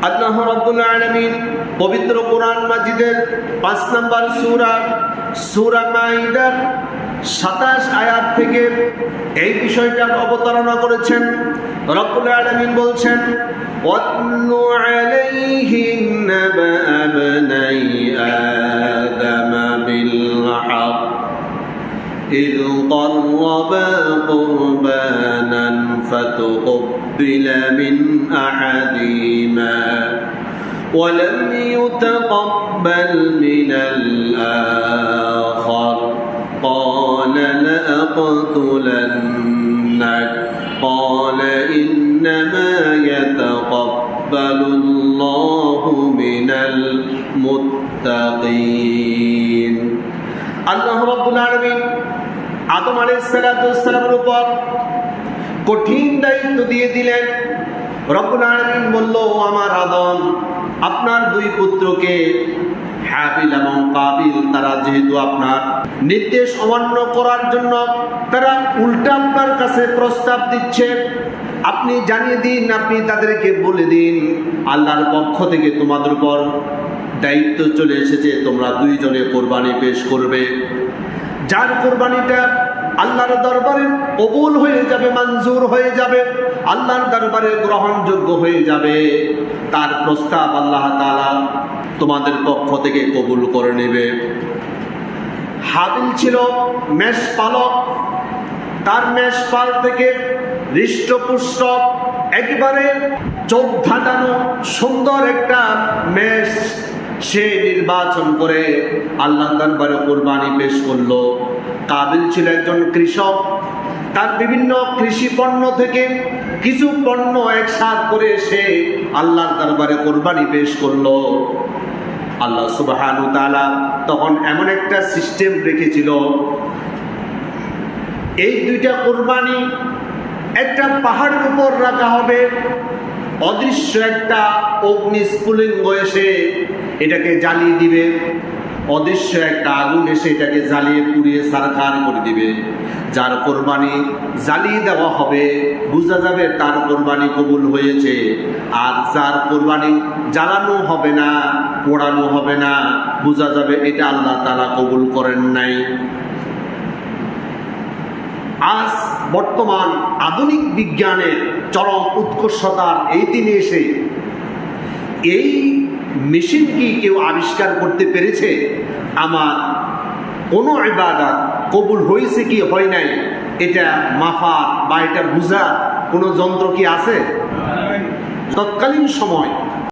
আল্লাহ রাব্বুল আলামিন পবিত্র কোরআন মাজিদের 5 নম্বর সূরা মাইদার 27 আয়াত থেকে এই বিষয়টা অবতারণা করেছেন। রব্বুল আলামিন বলছেন, ওয়াতলু আলাইহিম নাবা আবনাই আদম বিল হক إذ قربا قربانا فتقبل من أحدهما ولم يتقبل من الآخر قال لأقتلنك قال إنما يتقبل الله من المتقين। আল্লাহ রাব্বুল আলামিন আদম আলাইহিস সালামের উপর কঠিন দায়িত্ব দিয়ে দিলেন। রব্বুল আলামিন বলল, আমার আদম, আপনার দুই পুত্রকে হাবিল এবং কাবিল, তারা যেহেতু আপনার নির্দেশ অমান্য করার জন্য তারা উল্টা আপনার কাছে প্রস্তাব দিচ্ছে, আপনি জানিয়ে দিন, আপনি তাদেরকে বলে দিন আল্লাহর পক্ষ থেকে তোমাদের উপর দায়িত্ব চলে এসেছে, তোমরা দুইজনে কোরবানি পেশ করবে। যার কোরবানিটা আল্লাহর দরবারে কবুল হয়ে যাবে, মঞ্জুর হয়ে যাবে, আল্লাহর দরবারে গ্রহণযোগ্য হয়ে যাবে, তার প্রস্তাব আল্লাহ তাআলা তোমাদের পক্ষ থেকে কবুল করে নেবে। হাবিল ছিল মেষপালক, তার মেষপাল থেকে হৃষ্টপুষ্ট একেবারে চোখ ধাঁধানো সুন্দর একটা মেষ সে নির্বাচন করে আল্লাহর দরবারে কুরবানি পেশ করলো। কাবিল ছিল একজন কৃষক, তার বিভিন্ন কৃষি পণ্য থেকে কিছু পণ্য একসাথ করে সে আল্লাহর দরবারে কুরবানি পেশ করলো। আল্লাহ সুবহানাহু ওয়া তাআলা তখন এমন একটা সিস্টেম রেখেছিল, এই দুইটা কুরবানি একটা পাহাড়ের উপর রাখা হবে, অদৃশ্য একটা অগ্নিস্ফুলিঙ্গ এসে এটাকে জ্বালিয়ে দিবে, অদৃশ্য একটা আগুন এসে এটাকে জ্বালিয়ে পুড়িয়ে ছারখার করে দিবে। যার কোরবানি জ্বালিয়ে দেওয়া হবে বোঝা যাবে তার কোরবানি কবুল হয়েছে, আর যার কোরবানি জ্বালানো হবে না, পোড়ানো হবে না, বোঝা যাবে এটা আল্লাহ তাআলা কবুল করেন নাই। আজ বর্তমান আধুনিক বিজ্ঞানের চরম উৎকর্ষতার এই দিনে এসে এই মেশিন কি কেউ আবিষ্কার করতে পেরেছে? আমার কোনো ইবাদত কবুল হয়েছে কি হয় নাই এটা মাপার বা এটা বোঝার কোনো যন্ত্র কি আছে? তৎকালীন সময়